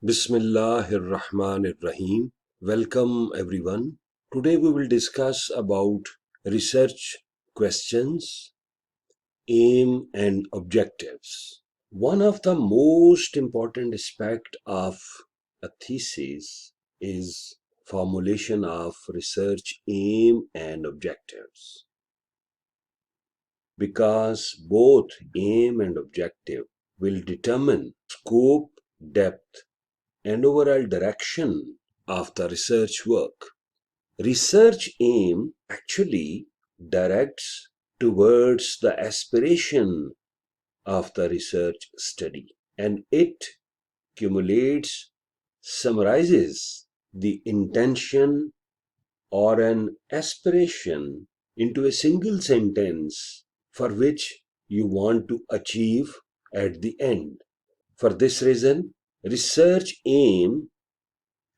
Bismillahirrahmanirrahim. Welcome everyone. Today we will discuss about research questions, aim and objectives. One of the most important aspects of a thesis is formulation of research aim and objectives. Because both aim and objective will determine scope, depth, and overall direction of the research work. Research aim actually directs towards the aspiration of the research study, and it cumulates, summarizes the intention or an aspiration into a single sentence for which you want to achieve at the end. For this reason, research aim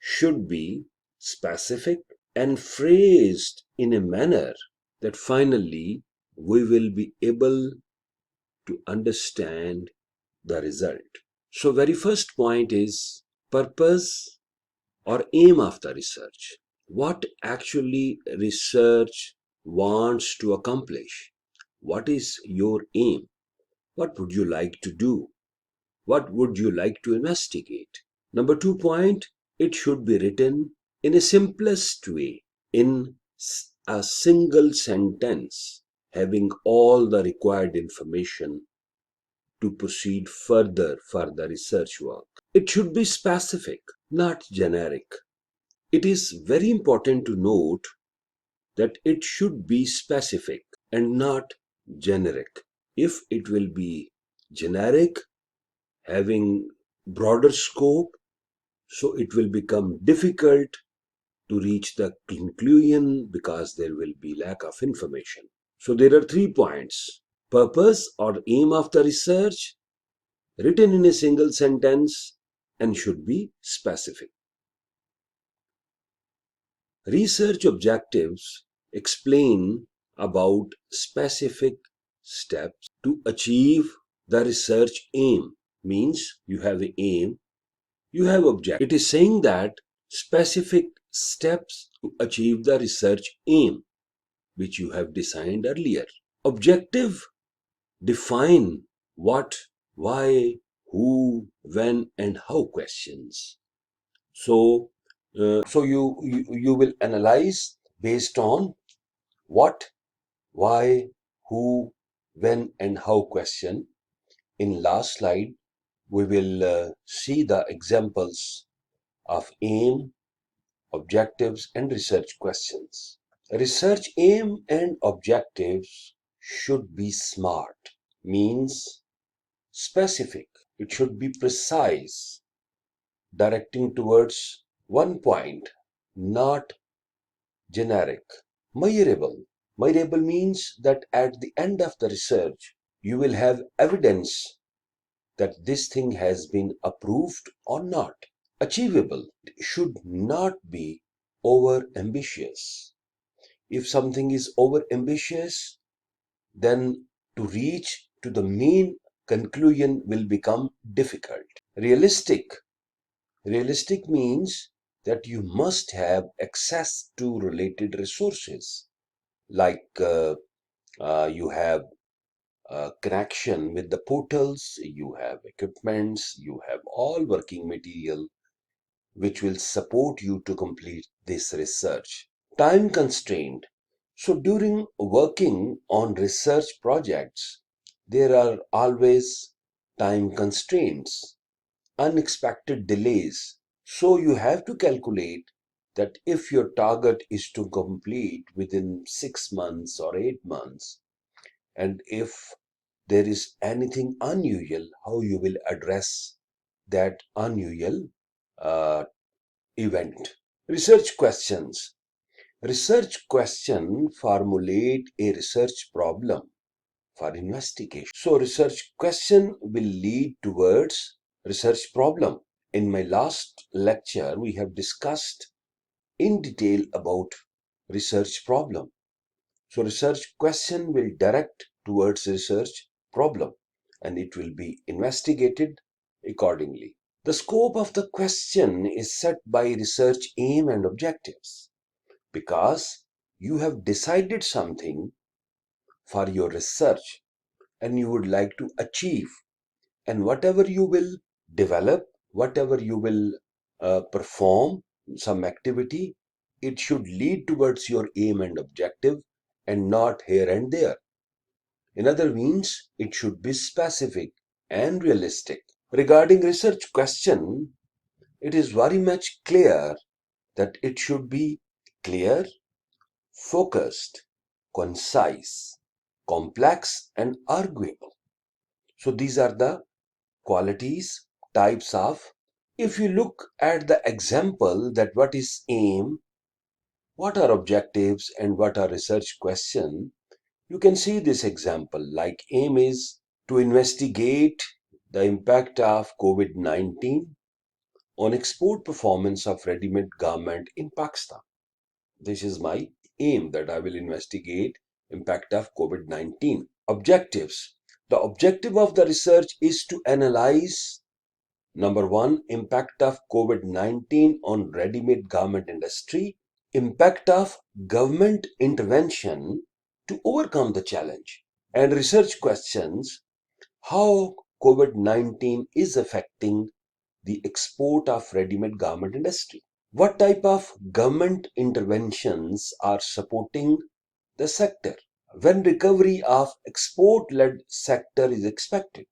should be specific and phrased in a manner that finally we will be able to understand the result. So, very first point is purpose or aim of the research. What actually research wants to accomplish? What is your aim? What would you like to do? What would you like to investigate? Number 2 point, it should be written in a simplest way, in a single sentence, having all the required information to proceed further for the research work. It should be specific, not generic. It is very important to note that it should be specific and not generic. If it will be generic, having broader scope, so it will become difficult to reach the conclusion because there will be lack of information. So there are 3 points: purpose or aim of the research, written in a single sentence, and should be specific. Research objectives explain about specific steps to achieve the research aim. Means you have an aim, you have objective. It is saying that specific steps to achieve the research aim, which you have designed earlier. Objective define what, why, who, when, and how questions. So you will analyze based on what, why, who, when, and how question. In last slide, we will see the examples of aim, objectives, and research questions. Research aim and objectives should be SMART, means specific. It should be precise, directing towards one point, not generic. Measurable. Measurable means that at the end of the research, you will have evidence that this thing has been approved or not. Achievable. It should not be over ambitious. If something is over ambitious, then to reach to the main conclusion will become difficult. Realistic. Realistic means that you must have access to related resources, like you have connection with the portals, you have equipments, you have all working material which will support you to complete this research. Time constraint. So during working on research projects, there are always time constraints, unexpected delays. So you have to calculate that if your target is to complete within 6 months or 8 months, and if there is anything unusual, how you will address that unusual uh, event. Research questions. Research question formulate a research problem for investigation. So research question will lead towards research problem. In my last lecture, we have discussed in detail about research problem. So research question will direct towards research problem and it will be investigated accordingly. The scope of the question is set by research aim and objectives, because you have decided something for your research and you would like to achieve, and whatever you will develop, whatever you will perform, some activity, it should lead towards your aim and objective and not here and there. In other means, it should be specific and realistic. Regarding research question, it is very much clear that it should be clear, focused, concise, complex, and arguable. So these are the qualities, types of. If you look at the example that what is aim, what are objectives, and what are research question, you can see this example. Like aim is to investigate the impact of COVID-19 on export performance of ready-made garment in Pakistan. This is my aim, that I will investigate impact of COVID-19. Objectives. The objective of the research is to analyze number one, impact of COVID-19 on ready-made garment industry, impact of government intervention to overcome the challenge, and research questions, how COVID-19 is affecting the export of ready-made garment industry. What type of government interventions are supporting the sector? When recovery of export-led sector is expected?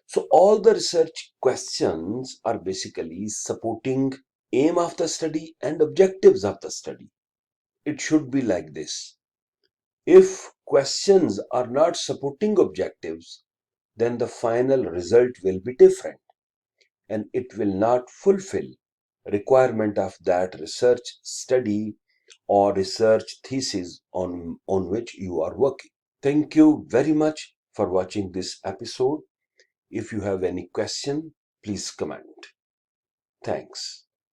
So all the research questions are basically supporting aim of the study and objectives of the study. It should be like this. If questions are not supporting objectives, then the final result will be different and it will not fulfill requirement of that research study or research thesis on which you are working. Thank you very much for watching this episode. If you have any question, please comment. Thanks.